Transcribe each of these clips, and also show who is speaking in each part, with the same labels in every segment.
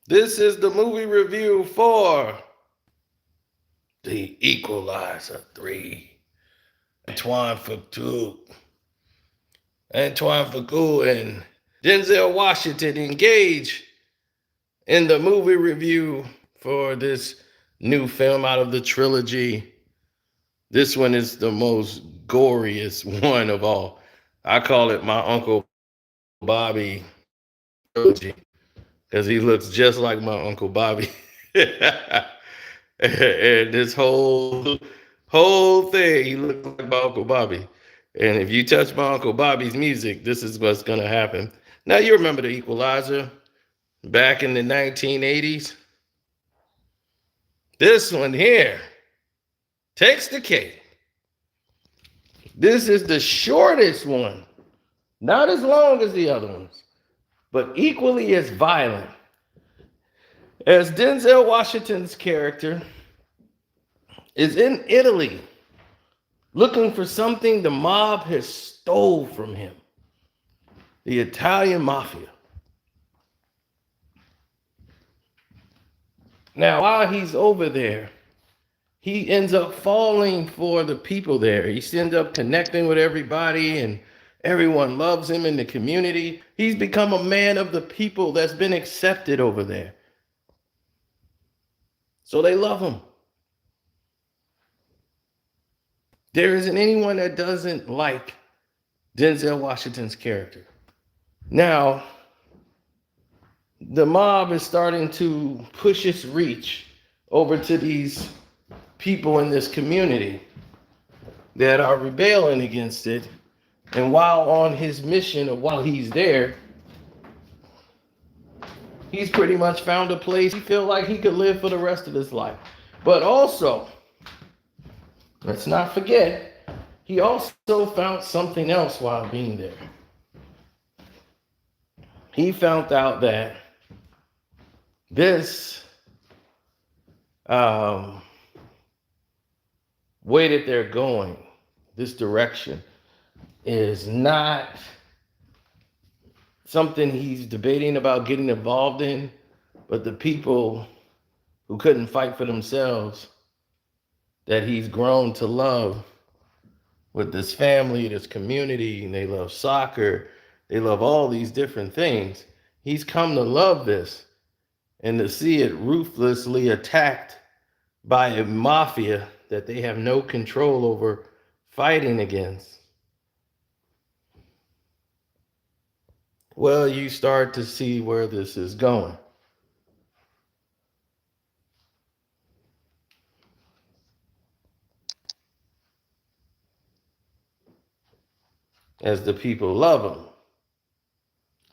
Speaker 1: This is the movie review for The Equalizer 3. Antoine Fuqua. Antoine Fuqua and Denzel Washington engage in the movie review for this new film out of the trilogy. This one is the most goriest one of all. I call it my Uncle Bobby trilogy because he looks just like my Uncle Bobby. And this whole thing, he looks like my Uncle Bobby. And if you touch my Uncle Bobby's music, this is what's gonna happen. Now you remember the Equalizer back in the 1980s. This one here takes the cake. This is the shortest one, not as long as the other ones, but equally as violent. As Denzel Washington's character is in Italy looking for something the mob has stole from him. The Italian mafia. Now, while he's over there, he ends up falling for the people there. He ends up connecting with everybody, and everyone loves him in the community. He's become a man of the people that's been accepted over there. So they love him. There isn't anyone that doesn't like Denzel Washington's character. Now, the mob is starting to push its reach over to these people in this community that are rebelling against it. And while on his mission, or while he's there, he's pretty much found a place he feels like he could live for the rest of his life. But also, let's not forget, he also found something else while being there. He found out that this way that they're going, this direction, is not something he's debating about getting involved in, but the people who couldn't fight for themselves that he's grown to love with this family, this community, and they love soccer, they love all these different things. He's come to love this and to see it ruthlessly attacked by a mafia that they have no control over fighting against. Well, you start to see where this is going. As the people love him,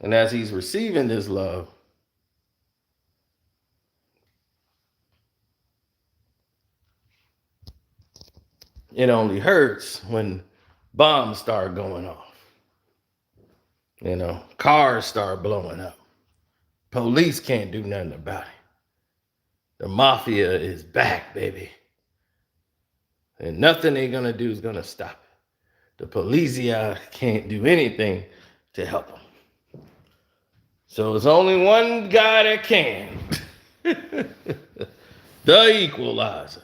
Speaker 1: and as he's receiving this love, it only hurts when bombs start going off. Cars start blowing up. Police can't do nothing about it. The mafia is back, baby. And nothing they're going to do is going to stop it. The police can't do anything to help them. So there's only one guy that can. The Equalizer.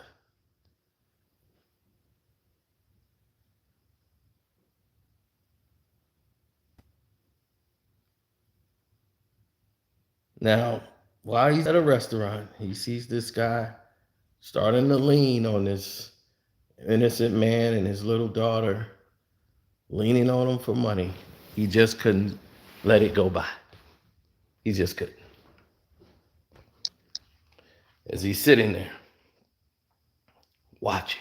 Speaker 1: Now, while he's at a restaurant, he sees this guy starting to lean on this innocent man and his little daughter, leaning on him for money. He just couldn't let it go by. He just couldn't. As he's sitting there, watching,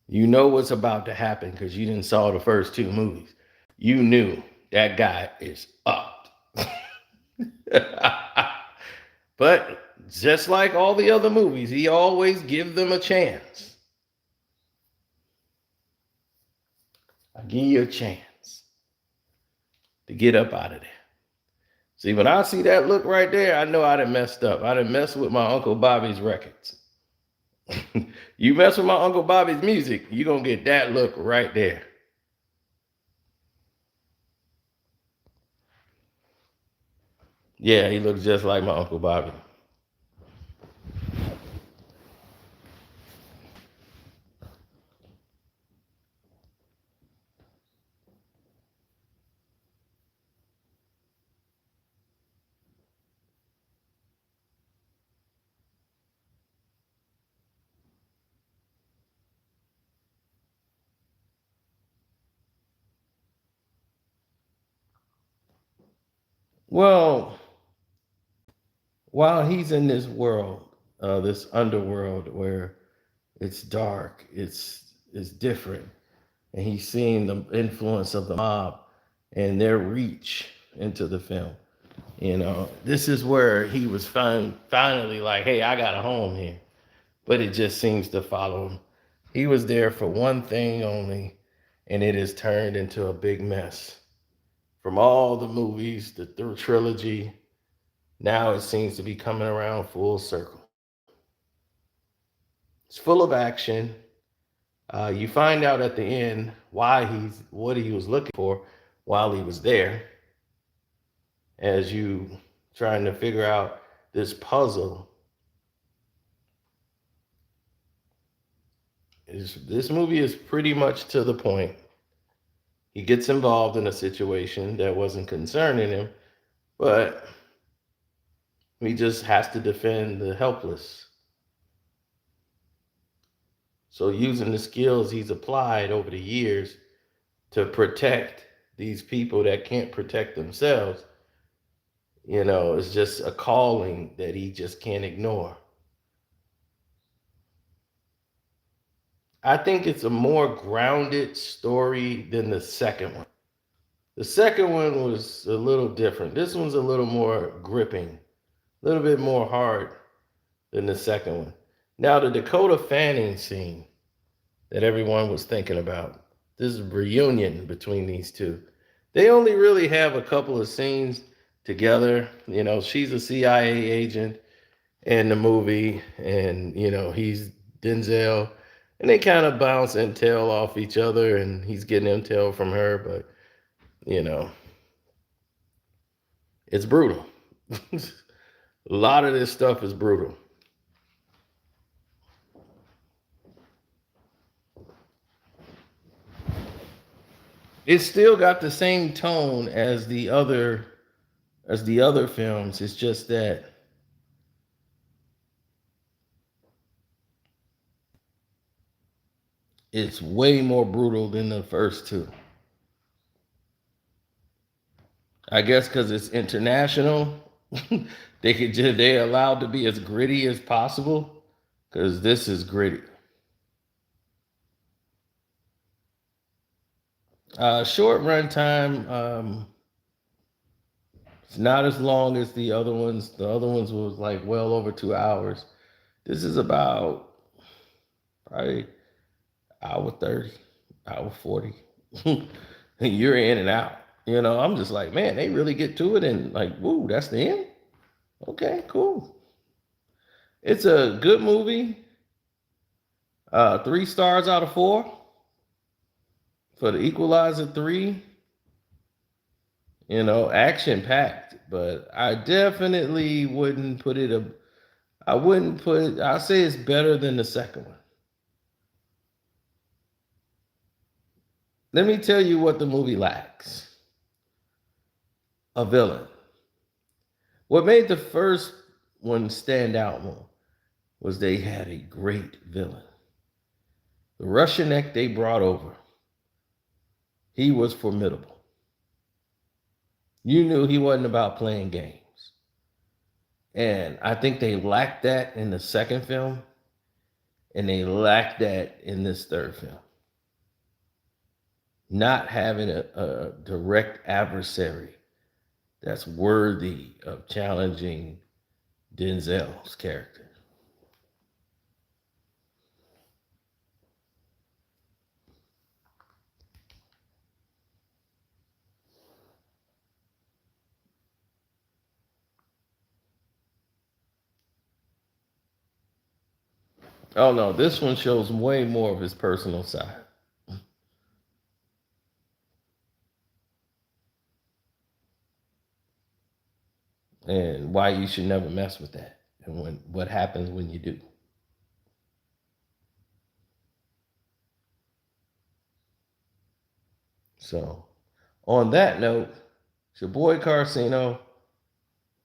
Speaker 1: you know what's about to happen because you didn't saw the first two movies. You knew that guy is up. But just like all the other movies, he always gives them a chance. I give you a chance to get up out of there. See, when I see that look right there, I know I done messed up. I done messed with my Uncle Bobby's records. You mess with my Uncle Bobby's music, you're going to get that look right there. Yeah, he looks just like my Uncle Bobby. Well, while he's in this world, this underworld where it's dark, it's different, and he's seeing the influence of the mob and their reach into the film. You know, this is where he was finally like, hey, I got a home here. But it just seems to follow him. He was there for one thing only, and it has turned into a big mess. From all the movies, the trilogy, now it seems to be coming around full circle. It's full of action. You find out at the end what he was looking for while he was there, as you trying to figure out this puzzle. This movie is pretty much to the point. He gets involved in a situation that wasn't concerning him, but he just has to defend the helpless. So, using the skills he's applied over the years to protect these people that can't protect themselves, it's just a calling that he just can't ignore. I think it's a more grounded story than the second one. The second one was a little different. This one's a little more gripping, a little bit more hard than the second one. Now, the Dakota Fanning scene that everyone was thinking about, this reunion between these two. They only really have a couple of scenes together. She's a CIA agent in the movie, and, he's Denzel, and they kind of bounce intel off each other, and he's getting intel from her, but, you know, it's brutal. A lot of this stuff is brutal. It's still got the same tone as the other films. It's just that it's way more brutal than the first two. I guess because it's international, they allowed to be as gritty as possible. Because this is gritty. Short runtime. It's not as long as the other ones. The other ones was like well over 2 hours. This is about probably hour 30, hour 40. And you're in and out. I'm just like, man, they really get to it, and like, woo, that's the end. Okay, cool. It's a good movie. 3 stars out of 4 for the Equalizer 3. Action packed, but I definitely wouldn't put it I wouldn't put it, I say it's better than the second one. Let me tell you what the movie lacks. A villain. What made the first one stand out more was they had a great villain. The Russian neck they brought over, he was formidable. You knew he wasn't about playing games. And I think they lacked that in the second film, and they lacked that in this third film. Not having a direct adversary that's worthy of challenging Denzel's character. Oh no, this one shows way more of his personal side. and why you should never mess with that, and what happens when you do. So, on that note, it's your boy Carcino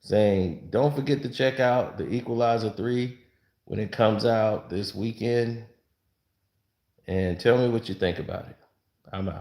Speaker 1: saying, don't forget to check out the Equalizer 3 when it comes out this weekend, and tell me what you think about it. I'm out.